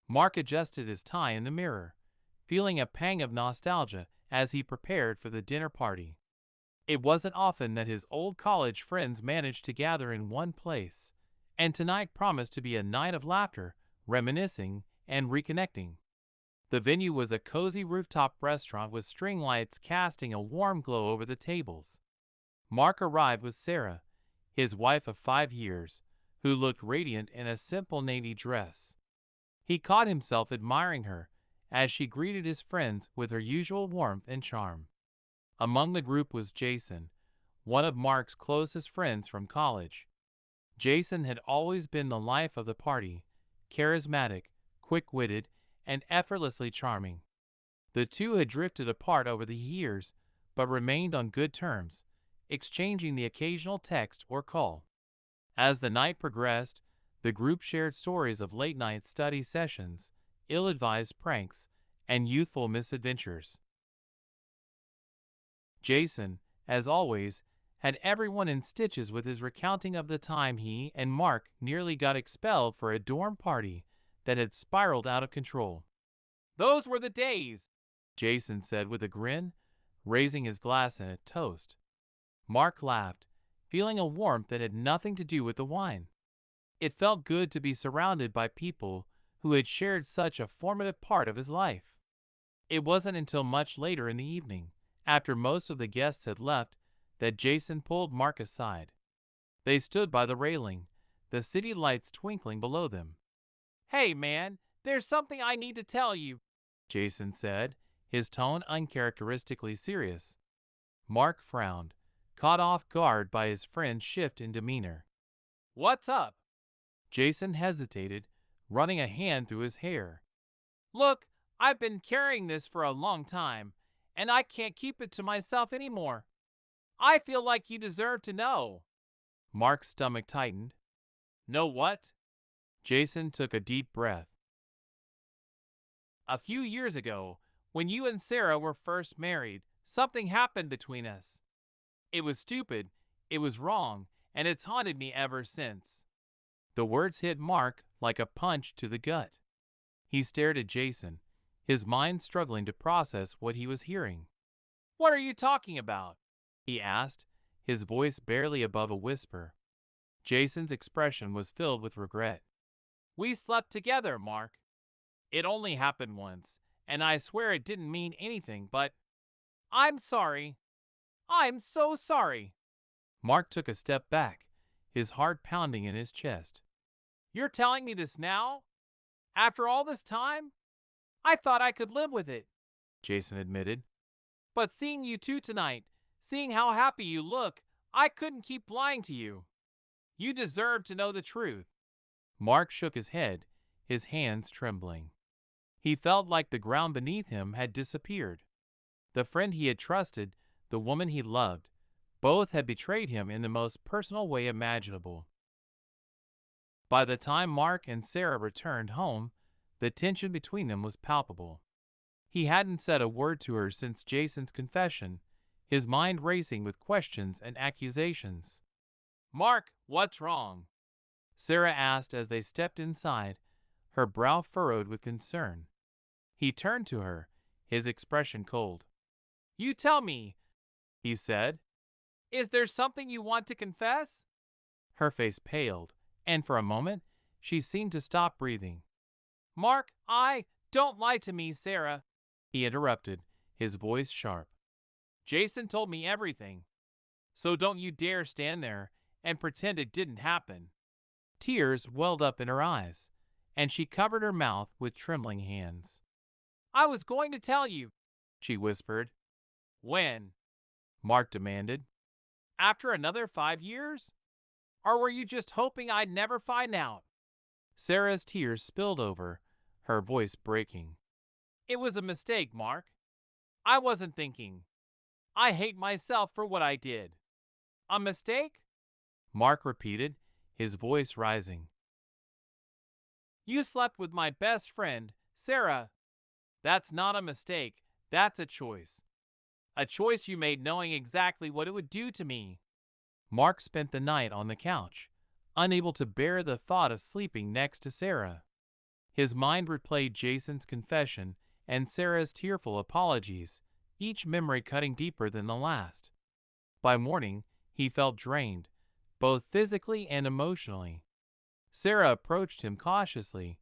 Mark adjusted his tie in the mirror, feeling a pang of nostalgia as he prepared for the dinner party. It wasn't often that his old college friends managed to gather in one place, and tonight promised to be a night of laughter, reminiscing, and reconnecting. The venue was a cozy rooftop restaurant with string lights casting a warm glow over the tables. Mark arrived with Sarah, his wife of 5 years, who looked radiant in a simple navy dress. He caught himself admiring her as she greeted his friends with her usual warmth and charm. Among the group was Jason, one of Mark's closest friends from college. Jason had always been the life of the party, charismatic, quick-witted, and effortlessly charming. The two had drifted apart over the years, but remained on good terms, exchanging the occasional text or call. As the night progressed, the group shared stories of late-night study sessions, ill-advised pranks, and youthful misadventures. Jason, as always, had everyone in stitches with his recounting of the time he and Mark nearly got expelled for a dorm party that had spiraled out of control. "Those were the days," Jason said with a grin, raising his glass in a toast. Mark laughed, feeling a warmth that had nothing to do with the wine. It felt good to be surrounded by people who had shared such a formative part of his life. It wasn't until much later in the evening, after most of the guests had left, that Jason pulled Mark aside. They stood by the railing, the city lights twinkling below them. "Hey man, there's something I need to tell you," Jason said, his tone uncharacteristically serious. Mark frowned, caught off guard by his friend's shift in demeanor. "What's up?" Jason hesitated, running a hand through his hair. "Look, I've been carrying this for a long time, and I can't keep it to myself anymore. I feel like you deserve to know." Mark's stomach tightened. "Know what?" Jason took a deep breath. "A few years ago, when you and Sarah were first married, something happened between us. It was stupid, it was wrong, and it's haunted me ever since." The words hit Mark like a punch to the gut. He stared at Jason, his mind struggling to process what he was hearing. "What are you talking about?" he asked, his voice barely above a whisper. Jason's expression was filled with regret. "We slept together, Mark. It only happened once, and I swear it didn't mean anything, but I'm sorry. I'm so sorry." Mark took a step back, his heart pounding in his chest. "You're telling me this now? After all this time? I thought I could live with it," Jason admitted. "But seeing you two tonight, seeing how happy you look, I couldn't keep lying to you. You deserve to know the truth." Mark shook his head, his hands trembling. He felt like the ground beneath him had disappeared. The friend he had trusted, the woman he loved, both had betrayed him in the most personal way imaginable. By the time Mark and Sarah returned home, the tension between them was palpable. He hadn't said a word to her since Jason's confession, his mind racing with questions and accusations. "Mark, what's wrong?" Sarah asked as they stepped inside, her brow furrowed with concern. He turned to her, his expression cold. "You tell me," he said. "Is there something you want to confess?" Her face paled, and for a moment, she seemed to stop breathing. "Mark, don't lie to me, Sarah," he interrupted, his voice sharp. "Jason told me everything, so don't you dare stand there and pretend it didn't happen." Tears welled up in her eyes, and she covered her mouth with trembling hands. "I was going to tell you," she whispered. "When?" Mark demanded. "After another 5 years? Or were you just hoping I'd never find out?" Sarah's tears spilled over, her voice breaking. "It was a mistake, Mark. I wasn't thinking. I hate myself for what I did." "A mistake?" Mark repeated, his voice rising. "You slept with my best friend, Sarah. That's not a mistake, that's a choice. A choice you made knowing exactly what it would do to me." Mark spent the night on the couch, unable to bear the thought of sleeping next to Sarah. His mind replayed Jason's confession and Sarah's tearful apologies, each memory cutting deeper than the last. By morning, he felt drained, both physically and emotionally. Sarah approached him cautiously,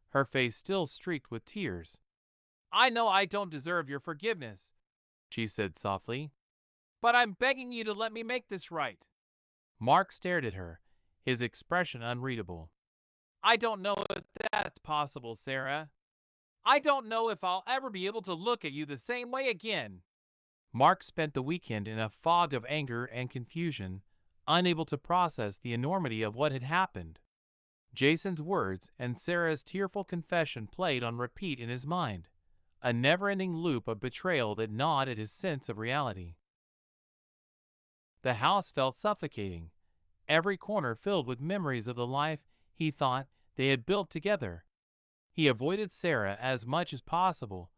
her face still streaked with tears. "I know I don't deserve your forgiveness," she said softly, "but I'm begging you to let me make this right." Mark stared at her, his expression unreadable. "I don't know if that's possible, Sarah. I don't know if I'll ever be able to look at you the same way again." Mark spent the weekend in a fog of anger and confusion, unable to process the enormity of what had happened. Jason's words and Sarah's tearful confession played on repeat in his mind, a never-ending loop of betrayal that gnawed at his sense of reality. The house felt suffocating, every corner filled with memories of the life he thought they had built together. He avoided Sarah as much as possible,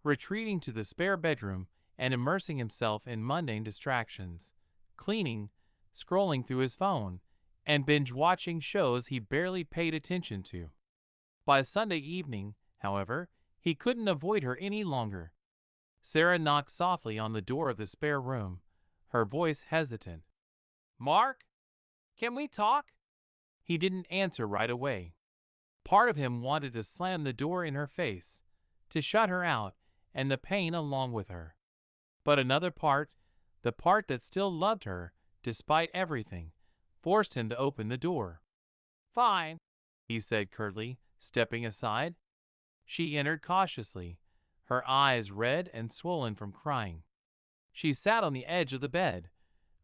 retreating to the spare bedroom and immersing himself in mundane distractions, cleaning, scrolling through his phone, and binge-watching shows he barely paid attention to. By Sunday evening, however, he couldn't avoid her any longer. Sarah knocked softly on the door of the spare room, her voice hesitant. "Mark, can we talk?" He didn't answer right away. Part of him wanted to slam the door in her face, to shut her out, and the pain along with her. But another part, the part that still loved her, despite everything, forced him to open the door. "Fine," he said curtly, stepping aside. She entered cautiously, her eyes red and swollen from crying. She sat on the edge of the bed,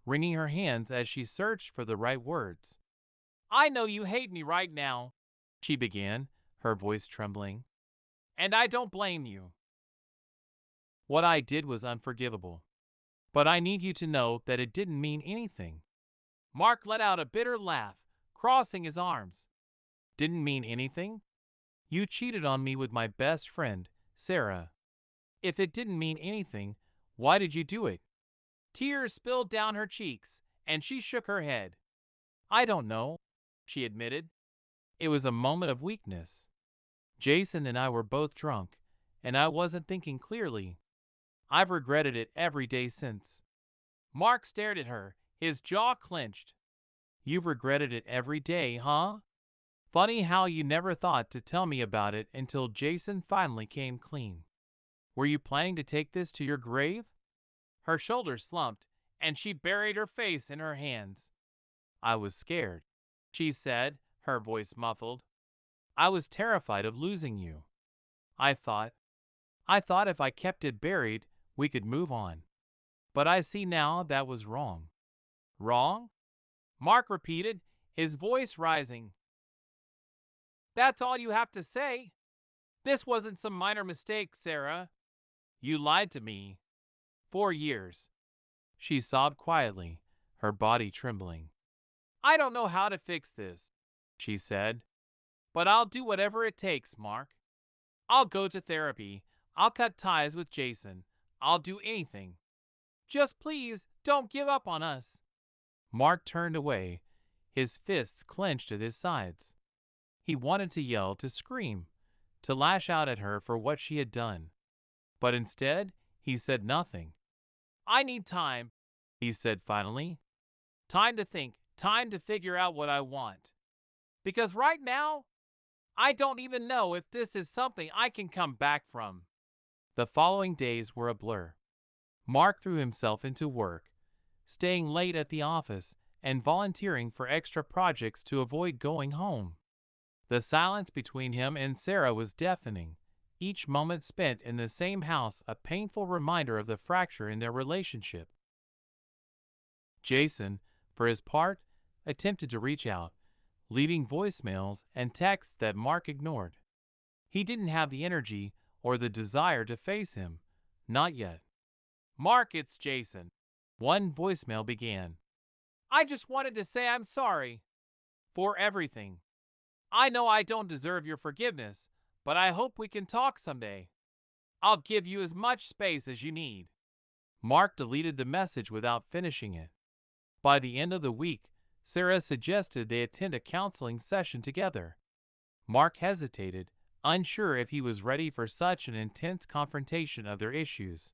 wringing her hands as she searched for the right words. "I know you hate me right now," she began, her voice trembling, "and I don't blame you. What I did was unforgivable. But I need you to know that it didn't mean anything." Mark let out a bitter laugh, crossing his arms. "Didn't mean anything? You cheated on me with my best friend, Sarah. If it didn't mean anything, why did you do it?" Tears spilled down her cheeks, and she shook her head. "I don't know," she admitted. "It was a moment of weakness. Jason and I were both drunk, and I wasn't thinking clearly. I've regretted it every day since." Mark stared at her, his jaw clenched. "You've regretted it every day, huh? Funny how you never thought to tell me about it until Jason finally came clean. Were you planning to take this to your grave?" Her shoulders slumped, and she buried her face in her hands. "I was scared," she said, her voice muffled. "I was terrified of losing you. I thought if I kept it buried, we could move on. But I see now that was wrong." "Wrong?" Mark repeated, his voice rising. "That's all you have to say? This wasn't some minor mistake, Sarah. You lied to me. 4 years." She sobbed quietly, her body trembling. "I don't know how to fix this," she said, "but I'll do whatever it takes, Mark. I'll go to therapy. I'll cut ties with Jason. I'll do anything. Just please don't give up on us." Mark turned away, his fists clenched at his sides. He wanted to yell, to scream, to lash out at her for what she had done. But instead, he said nothing. "I need time," he said finally. "Time to think, time to figure out what I want. Because right now, I don't even know if this is something I can come back from." The following days were a blur. Mark threw himself into work, staying late at the office and volunteering for extra projects to avoid going home. The silence between him and Sarah was deafening, each moment spent in the same house a painful reminder of the fracture in their relationship. Jason, for his part, attempted to reach out, leaving voicemails and texts that Mark ignored. He didn't have the energy or the desire to face him, not yet. "Mark, it's Jason." One voicemail began. "I just wanted to say I'm sorry for everything. I know I don't deserve your forgiveness, but I hope we can talk someday. I'll give you as much space as you need." Mark deleted the message without finishing it. By the end of the week, Sarah suggested they attend a counseling session together. Mark hesitated, unsure if he was ready for such an intense confrontation of their issues.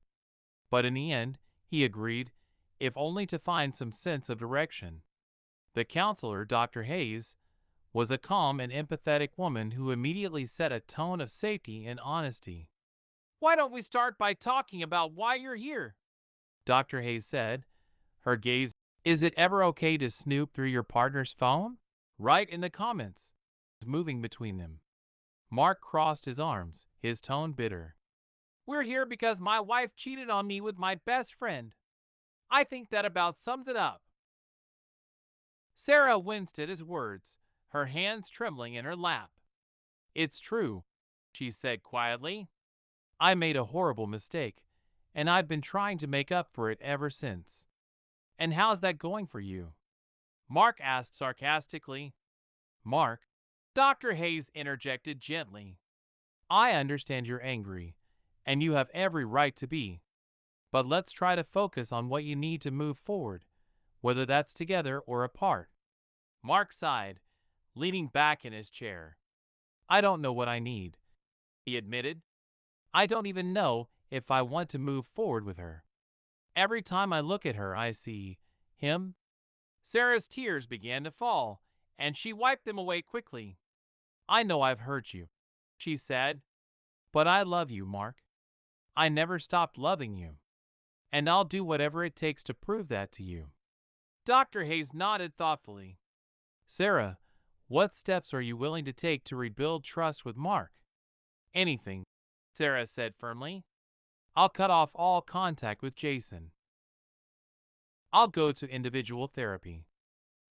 But in the end, he agreed, if only to find some sense of direction. The counselor, Dr. Hayes, was a calm and empathetic woman who immediately set a tone of safety and honesty. "Why don't we start by talking about why you're here?" Dr. Hayes said, her gaze. "Is it ever okay to snoop through your partner's phone?" Write in the comments. Moving between them. Mark crossed his arms, his tone bitter. "We're here because my wife cheated on me with my best friend. I think that about sums it up." Sarah winced at his words, her hands trembling in her lap. "It's true," she said quietly. "I made a horrible mistake, and I've been trying to make up for it ever since." "And how's that going for you?" Mark asked sarcastically. "Mark," Dr. Hayes interjected gently, "I understand you're angry, and you have every right to be. But let's try to focus on what you need to move forward, whether that's together or apart." Mark sighed, leaning back in his chair. "I don't know what I need," he admitted. "I don't even know if I want to move forward with her. Every time I look at her, I see him." Sarah's tears began to fall, and she wiped them away quickly. "I know I've hurt you," she said, "but I love you, Mark. I never stopped loving you, and I'll do whatever it takes to prove that to you." Dr. Hayes nodded thoughtfully. "Sarah, what steps are you willing to take to rebuild trust with Mark?" "Anything," Sarah said firmly. "I'll cut off all contact with Jason. I'll go to individual therapy.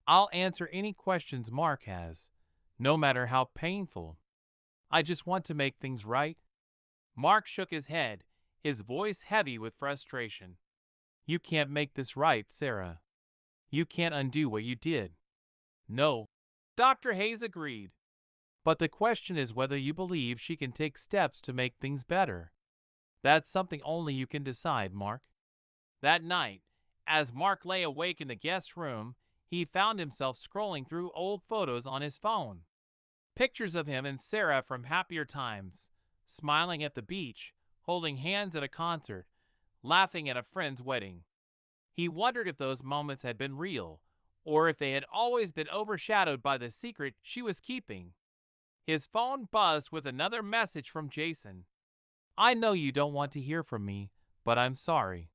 I'll answer any questions Mark has, no matter how painful. I just want to make things right." Mark shook his head, his voice heavy with frustration. "You can't make this right, Sarah. You can't undo what you did." "No," Dr. Hayes agreed. "But the question is whether you believe she can take steps to make things better. That's something only you can decide, Mark." That night, as Mark lay awake in the guest room, he found himself scrolling through old photos on his phone. Pictures of him and Sarah from happier times, smiling at the beach, holding hands at a concert, laughing at a friend's wedding. He wondered if those moments had been real, or if they had always been overshadowed by the secret she was keeping. His phone buzzed with another message from Jason. "I know you don't want to hear from me, but I'm sorry.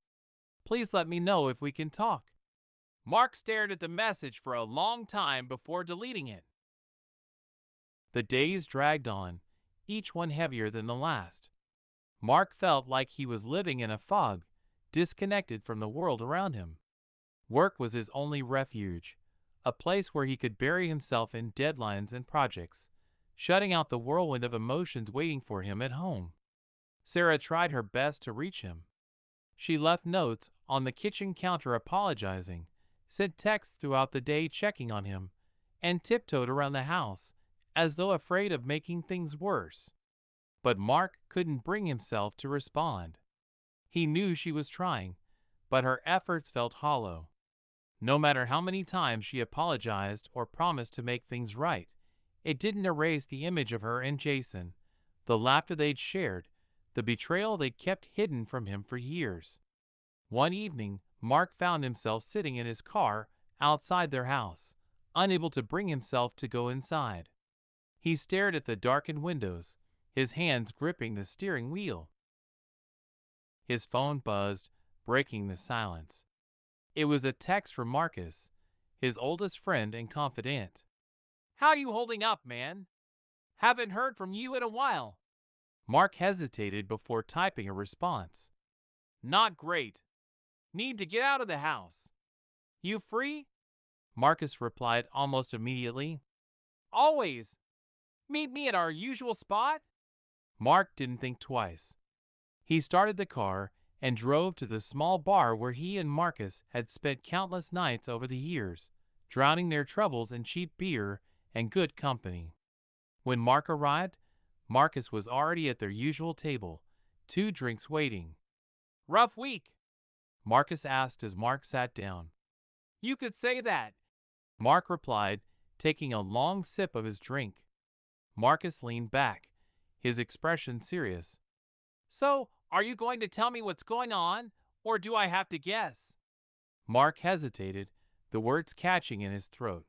Please let me know if we can talk." Mark stared at the message for a long time before deleting it. The days dragged on, each one heavier than the last. Mark felt like he was living in a fog, disconnected from the world around him. Work was his only refuge, a place where he could bury himself in deadlines and projects, shutting out the whirlwind of emotions waiting for him at home. Sarah tried her best to reach him. She left notes on the kitchen counter apologizing, sent texts throughout the day checking on him, and tiptoed around the house as though afraid of making things worse. But Mark couldn't bring himself to respond. He knew she was trying, but her efforts felt hollow. No matter how many times she apologized or promised to make things right, it didn't erase the image of her and Jason, the laughter they'd shared, the betrayal they'd kept hidden from him for years. One evening, Mark found himself sitting in his car outside their house, unable to bring himself to go inside. He stared at the darkened windows, his hands gripping the steering wheel. His phone buzzed, breaking the silence. It was a text from Marcus, his oldest friend and confidant. "How you holding up, man? Haven't heard from you in a while." Mark hesitated before typing a response. "Not great. Need to get out of the house. You free?" Marcus replied almost immediately. "Always. Meet me at our usual spot?" Mark didn't think twice. He started the car and drove to the small bar where he and Marcus had spent countless nights over the years, drowning their troubles in cheap beer and good company. When Mark arrived, Marcus was already at their usual table, 2 drinks waiting. "Rough week?" Marcus asked as Mark sat down. "You could say that. Mark replied, taking a long sip of his drink. Marcus leaned back, his expression serious. So, are you going to tell me what's going on, or do I have to guess? Mark hesitated, the words catching in his throat.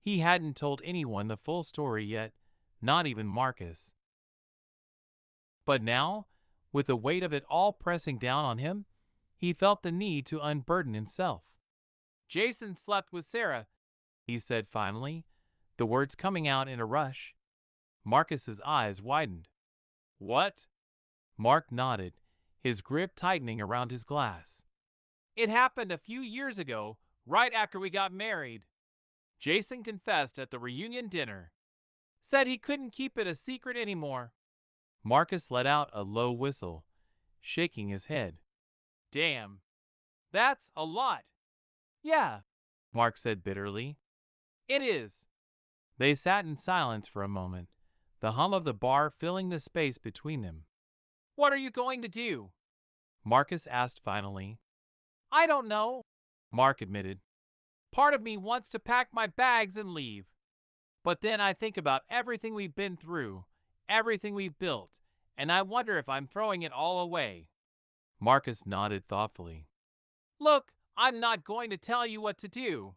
He hadn't told anyone the full story yet, not even Marcus. But now, with the weight of it all pressing down on him, he felt the need to unburden himself. Jason slept with Sarah, he said finally, the words coming out in a rush. Marcus's eyes widened. What? Mark nodded, his grip tightening around his glass. It happened a few years ago, right after we got married. Jason confessed at the reunion dinner. Said he couldn't keep it a secret anymore. Marcus let out a low whistle, shaking his head. Damn. That's a lot. Yeah, Mark said bitterly. It is. They sat in silence for a moment, the hum of the bar filling the space between them. What are you going to do? Marcus asked finally. I don't know, Mark admitted. Part of me wants to pack my bags and leave. But then I think about everything we've been through, everything we've built, and I wonder if I'm throwing it all away. Marcus nodded thoughtfully. Look, I'm not going to tell you what to do.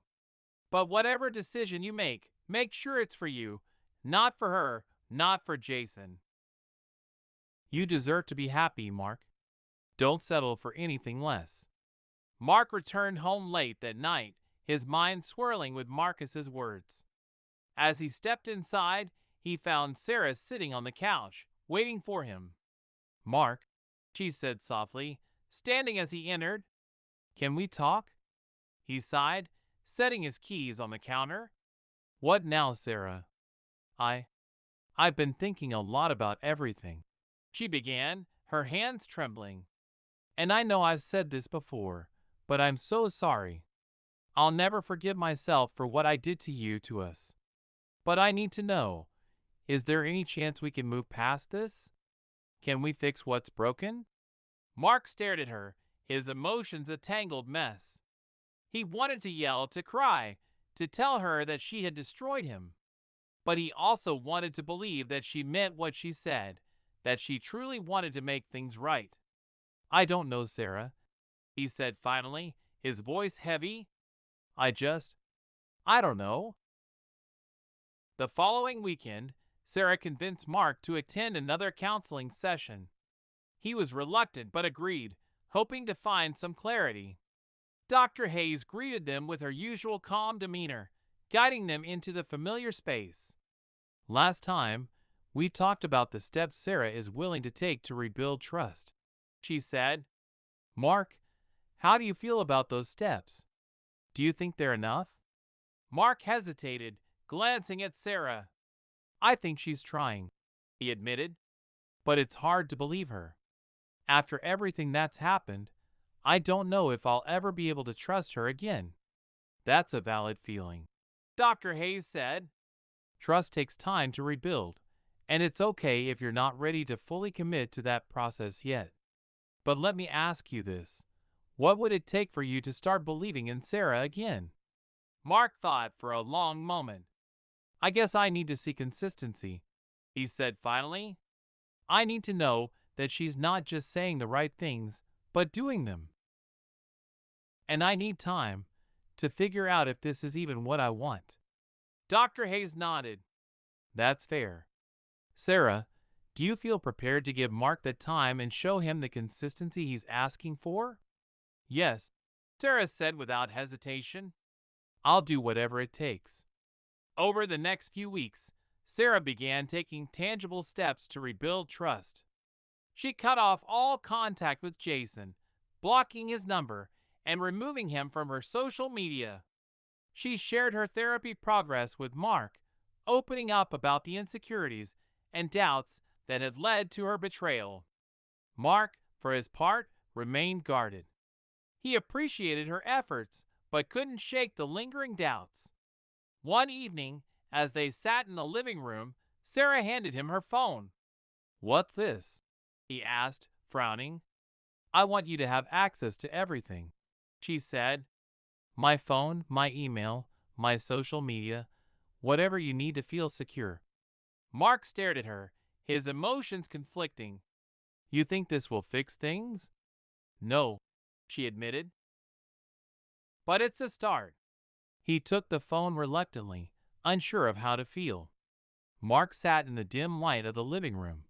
But whatever decision you make sure it's for you, not for her, not for Jason. You deserve to be happy, Mark. Don't settle for anything less. Mark returned home late that night, his mind swirling with Marcus's words. As he stepped inside, he found Sarah sitting on the couch, waiting for him. Mark, she said softly, standing as he entered. Can we talk? He sighed, setting his keys on the counter. What now, Sarah? I've been thinking a lot about everything, she began, her hands trembling. And I know I've said this before, but I'm so sorry. I'll never forgive myself for what I did to you, to us. But I need to know, is there any chance we can move past this? Can we fix what's broken? Mark stared at her, his emotions a tangled mess. He wanted to yell, to cry, to tell her that she had destroyed him. But he also wanted to believe that she meant what she said, that she truly wanted to make things right. I don't know, Sarah, he said finally, his voice heavy. I don't know. The following weekend, Sarah convinced Mark to attend another counseling session. He was reluctant but agreed, hoping to find some clarity. Dr. Hayes greeted them with her usual calm demeanor, guiding them into the familiar space. Last time, we talked about the steps Sarah is willing to take to rebuild trust, she said. Mark, how do you feel about those steps? Do you think they're enough? Mark hesitated, glancing at Sarah. I think she's trying, he admitted, but it's hard to believe her. After everything that's happened, I don't know if I'll ever be able to trust her again. That's a valid feeling, Dr. Hayes said. Trust takes time to rebuild, and it's okay if you're not ready to fully commit to that process yet. But let me ask you this. What would it take for you to start believing in Sarah again? Mark thought for a long moment. I guess I need to see consistency, he said finally. I need to know that she's not just saying the right things, but doing them. And I need time to figure out if this is even what I want. Dr. Hayes nodded. That's fair. Sarah, do you feel prepared to give Mark the time and show him the consistency he's asking for? Yes, Sarah said without hesitation. I'll do whatever it takes. Over the next few weeks, Sarah began taking tangible steps to rebuild trust. She cut off all contact with Jason, blocking his number and removing him from her social media. She shared her therapy progress with Mark, opening up about the insecurities and doubts that had led to her betrayal. Mark, for his part, remained guarded. He appreciated her efforts, but couldn't shake the lingering doubts. One evening, as they sat in the living room, Sarah handed him her phone. What's this? He asked, frowning. I want you to have access to everything, she said. My phone, my email, my social media, whatever you need to feel secure. Mark stared at her, his emotions conflicting. You think this will fix things? No, she admitted. But it's a start. He took the phone reluctantly, unsure of how to feel. Mark sat in the dim light of the living room,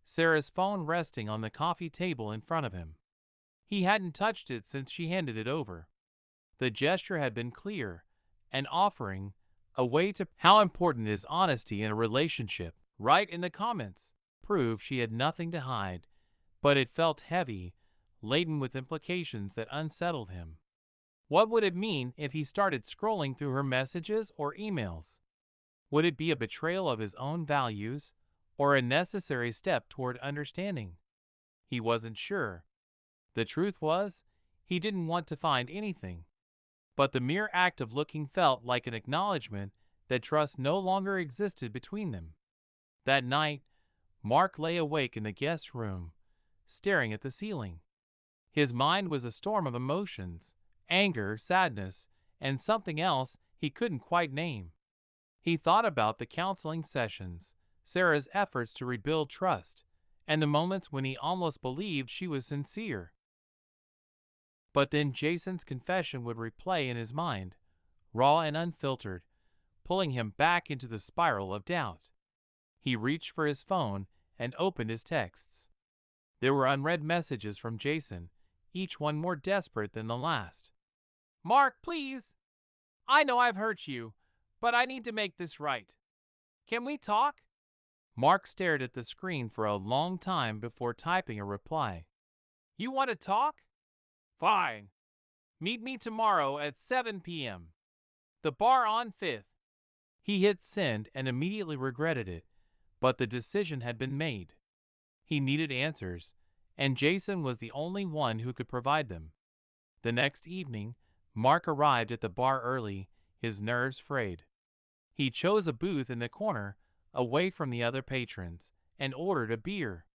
Sarah's phone resting on the coffee table in front of him. He hadn't touched it since she handed it over. The gesture had been clear, an offering, a way to how important is honesty in a relationship. Right in the comments proved she had nothing to hide, but it felt heavy, laden with implications that unsettled him. What would it mean if he started scrolling through her messages or emails? Would it be a betrayal of his own values, or a necessary step toward understanding? He wasn't sure. The truth was, he didn't want to find anything. But the mere act of looking felt like an acknowledgement that trust no longer existed between them. That night, Mark lay awake in the guest room, staring at the ceiling. His mind was a storm of emotions, anger, sadness, and something else he couldn't quite name. He thought about the counseling sessions, Sarah's efforts to rebuild trust, and the moments when he almost believed she was sincere. But then Jason's confession would replay in his mind, raw and unfiltered, pulling him back into the spiral of doubt. He reached for his phone and opened his texts. There were unread messages from Jason, each one more desperate than the last. Mark, please! I know I've hurt you, but I need to make this right. Can we talk? Mark stared at the screen for a long time before typing a reply. You want to talk? Fine. Meet me tomorrow at 7 p.m. The bar on 5th. He hit send and immediately regretted it, but the decision had been made. He needed answers, and Jason was the only one who could provide them. The next evening, Mark arrived at the bar early, his nerves frayed. He chose a booth in the corner, away from the other patrons, and ordered a beer.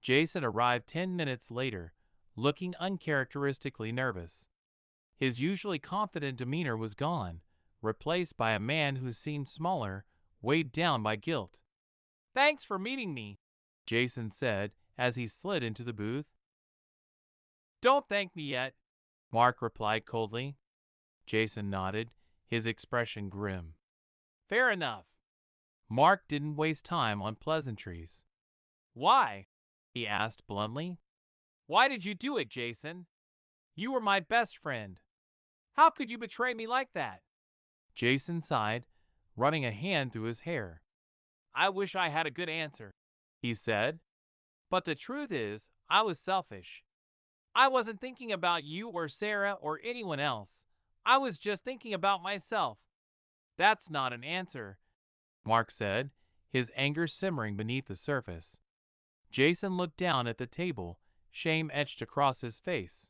Jason arrived 10 minutes later, looking uncharacteristically nervous. His usually confident demeanor was gone, replaced by a man who seemed smaller, weighed down by guilt. Thanks for meeting me, Jason said as he slid into the booth. Don't thank me yet, Mark replied coldly. Jason nodded, his expression grim. Fair enough. Mark didn't waste time on pleasantries. Why? He asked bluntly. Why did you do it, Jason? You were my best friend. How could you betray me like that? Jason sighed, running a hand through his hair. I wish I had a good answer, he said. But the truth is, I was selfish. I wasn't thinking about you or Sarah or anyone else. I was just thinking about myself. That's not an answer, Mark said, his anger simmering beneath the surface. Jason looked down at the table, shame etched across his face.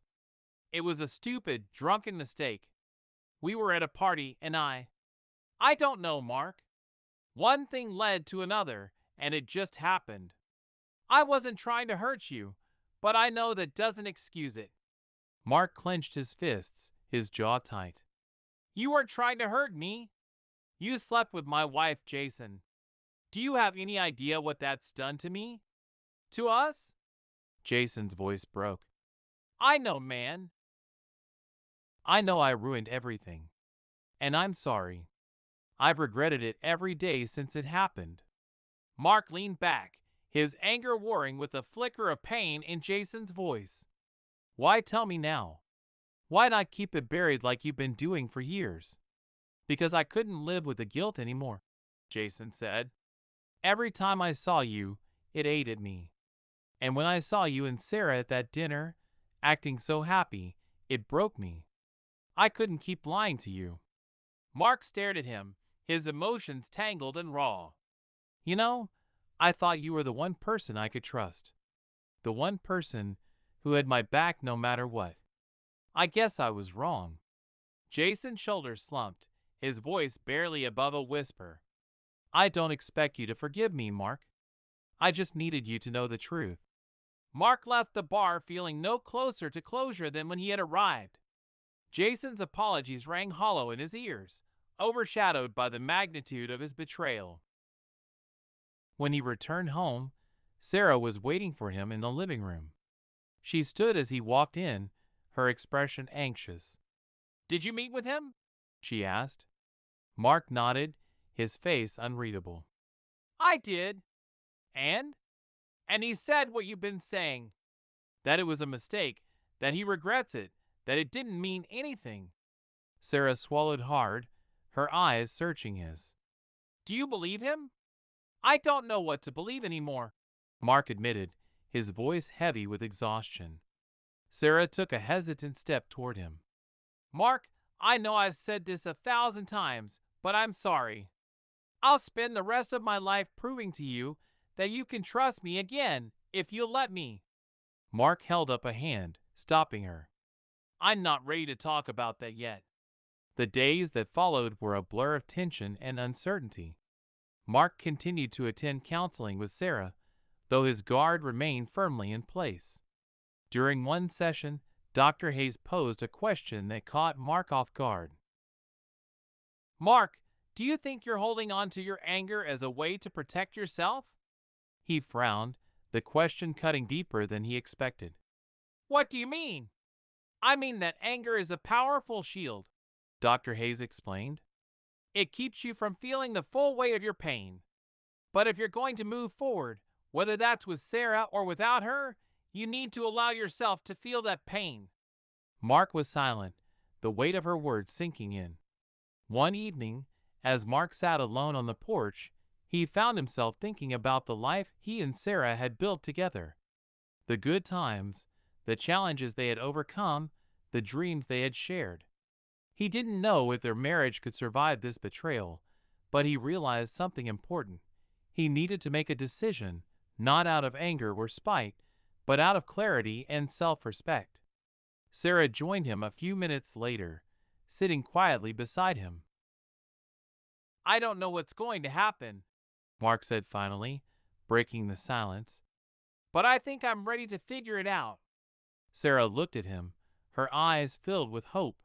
It was a stupid, drunken mistake. We were at a party and I don't know, Mark. One thing led to another, and it just happened. I wasn't trying to hurt you, but I know that doesn't excuse it. Mark clenched his fists, his jaw tight. You weren't trying to hurt me. You slept with my wife, Jason. Do you have any idea what that's done to me? To us? Jason's voice broke. I know, man. I know I ruined everything. And I'm sorry. I've regretted it every day since it happened. Mark leaned back, his anger warring with a flicker of pain in Jason's voice. Why tell me now? Why not keep it buried like you've been doing for years? Because I couldn't live with the guilt anymore, Jason said. Every time I saw you, it ate at me. And when I saw you and Sarah at that dinner, acting so happy, it broke me. I couldn't keep lying to you. Mark stared at him, his emotions tangled and raw. You know, I thought you were the one person I could trust. The one person who had my back no matter what. I guess I was wrong. Jason's shoulders slumped, his voice barely above a whisper. I don't expect you to forgive me, Mark. I just needed you to know the truth. Mark left the bar feeling no closer to closure than when he had arrived. Jason's apologies rang hollow in his ears, overshadowed by the magnitude of his betrayal. When he returned home, Sarah was waiting for him in the living room. She stood as he walked in, her expression anxious. "Did you meet with him?" she asked. Mark nodded, his face unreadable. "I did. And? And he said what you've been saying. That it was a mistake, that he regrets it, that it didn't mean anything." Sarah swallowed hard, her eyes searching his. "Do you believe him?" "I don't know what to believe anymore," Mark admitted, his voice heavy with exhaustion. Sarah took a hesitant step toward him. "Mark, I know I've said this 1,000 times, but I'm sorry. I'll spend the rest of my life proving to you that you can trust me again if you'll let me." Mark held up a hand, stopping her. "I'm not ready to talk about that yet." The days that followed were a blur of tension and uncertainty. Mark continued to attend counseling with Sarah, though his guard remained firmly in place. During one session, Dr. Hayes posed a question that caught Mark off guard. "Mark, do you think you're holding on to your anger as a way to protect yourself?" He frowned, the question cutting deeper than he expected. "What do you mean?" "I mean that anger is a powerful shield," Dr. Hayes explained. "It keeps you from feeling the full weight of your pain. But if you're going to move forward, whether that's with Sarah or without her, you need to allow yourself to feel that pain." Mark was silent, the weight of her words sinking in. One evening, as Mark sat alone on the porch, he found himself thinking about the life he and Sarah had built together. The good times, the challenges they had overcome, the dreams they had shared. He didn't know if their marriage could survive this betrayal, but he realized something important. He needed to make a decision, not out of anger or spite, but out of clarity and self-respect. Sarah joined him a few minutes later, sitting quietly beside him. "I don't know what's going to happen," Mark said finally, breaking the silence. "But I think I'm ready to figure it out." Sarah looked at him, her eyes filled with hope.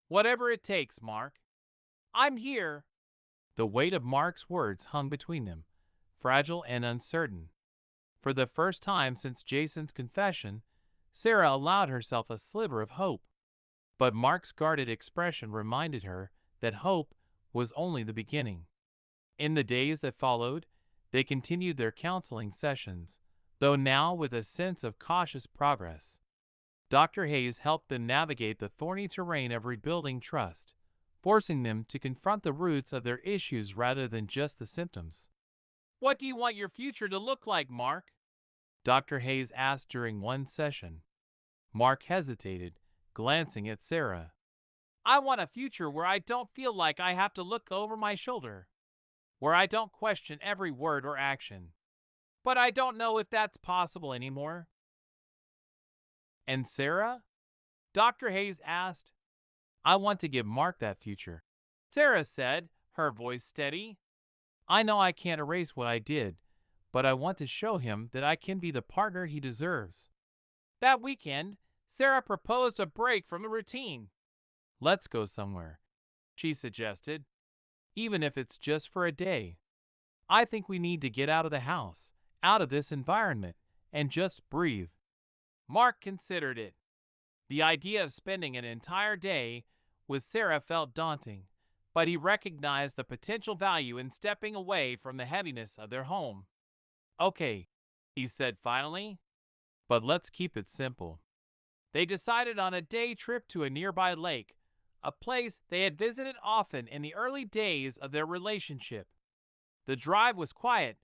"Whatever it takes, Mark. I'm here." The weight of Mark's words hung between them, fragile and uncertain. For the first time since Jason's confession, Sarah allowed herself a sliver of hope. But Mark's guarded expression reminded her that hope was only the beginning. In the days that followed, they continued their counseling sessions, though now with a sense of cautious progress. Dr. Hayes helped them navigate the thorny terrain of rebuilding trust, forcing them to confront the roots of their issues rather than just the symptoms. "What do you want your future to look like, Mark?" Dr. Hayes asked during one session. Mark hesitated, glancing at Sarah. "I want a future where I don't feel like I have to look over my shoulder, where I don't question every word or action. But I don't know if that's possible anymore." "And Sarah?" Dr. Hayes asked. "I want to give Mark that future," Sarah said, her voice steady. "I know I can't erase what I did, but I want to show him that I can be the partner he deserves." That weekend, Sarah proposed a break from the routine. "Let's go somewhere," she suggested, "even if it's just for a day. I think we need to get out of the house, out of this environment, and just breathe." Mark considered it. The idea of spending an entire day with Sarah felt daunting, but he recognized the potential value in stepping away from the heaviness of their home. "Okay," he said finally, "but let's keep it simple." They decided on a day trip to a nearby lake, a place they had visited often in the early days of their relationship. The drive was quiet,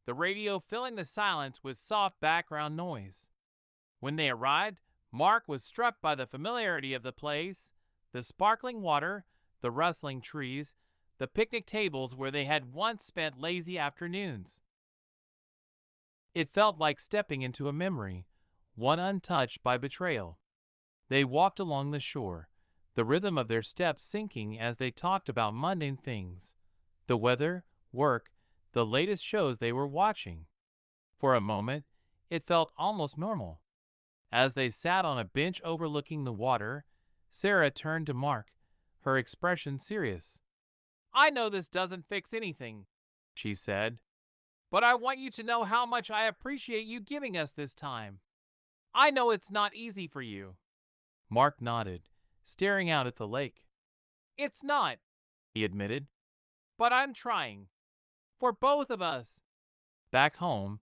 the radio filling the silence with soft background noise. When they arrived, Mark was struck by the familiarity of the place, the sparkling water, the rustling trees, the picnic tables where they had once spent lazy afternoons. It felt like stepping into a memory, one untouched by betrayal. They walked along the shore, the rhythm of their steps sinking as they talked about mundane things, the weather, work, the latest shows they were watching. For a moment, it felt almost normal. As they sat on a bench overlooking the water, Sarah turned to Mark, her expression serious. I know this doesn't fix anything, she said, but I want you to know how much I appreciate you giving us this time. I know it's not easy for you. Mark nodded, staring out at the lake. It's not, he admitted, but I'm trying. For both of us. Back home,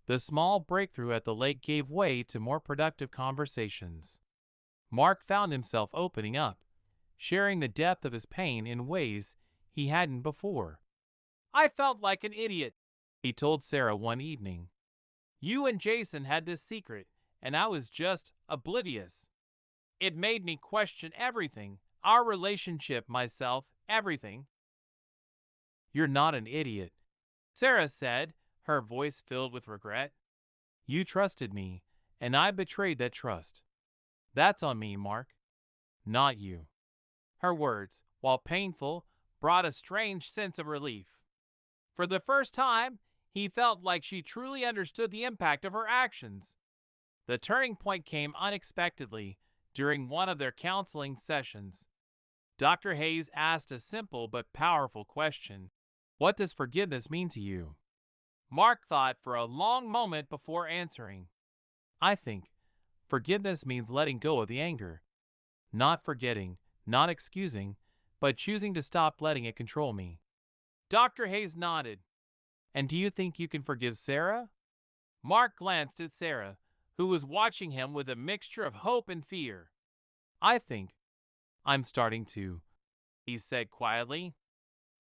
the small breakthrough at the lake gave way to more productive conversations. Mark found himself opening up, sharing the depth of his pain in ways he hadn't before. I felt like an idiot, he told Sarah one evening. You and Jason had this secret, and I was just oblivious. It made me question everything, our relationship, myself, everything. You're not an idiot, Sarah said, her voice filled with regret. You trusted me, and I betrayed that trust. That's on me, Mark, not you. Her words, while painful, brought a strange sense of relief. For the first time, he felt like she truly understood the impact of her actions. The turning point came unexpectedly during one of their counseling sessions. Dr. Hayes asked a simple but powerful question. What does forgiveness mean to you? Mark thought for a long moment before answering. I think forgiveness means letting go of the anger. Not forgetting, not excusing, but choosing to stop letting it control me. Dr. Hayes nodded. And do you think you can forgive Sarah? Mark glanced at Sarah, who was watching him with a mixture of hope and fear. I think I'm starting to, he said quietly.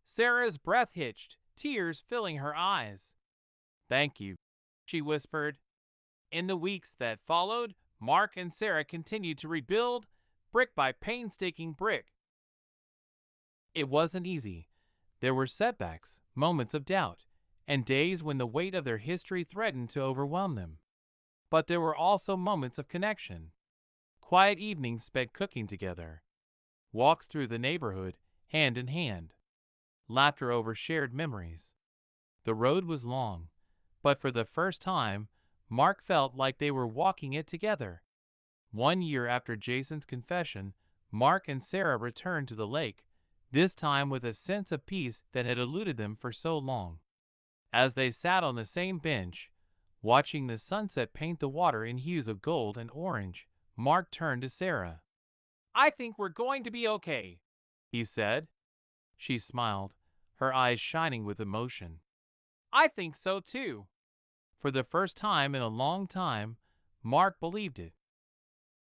Sarah's breath hitched, tears filling her eyes. Thank you, she whispered. In the weeks that followed, Mark and Sarah continued to rebuild, brick by painstaking brick. It wasn't easy. There were setbacks, moments of doubt, and days when the weight of their history threatened to overwhelm them. But there were also moments of connection. Quiet evenings spent cooking together. Walks through the neighborhood, hand in hand. Laughter over shared memories. The road was long, but for the first time, Mark felt like they were walking it together. 1 year after Jason's confession, Mark and Sarah returned to the lake, this time with a sense of peace that had eluded them for so long. As they sat on the same bench, watching the sunset paint the water in hues of gold and orange, Mark turned to Sarah. I think we're going to be okay, he said. She smiled, her eyes shining with emotion. I think so too. For the first time in a long time, Mark believed it.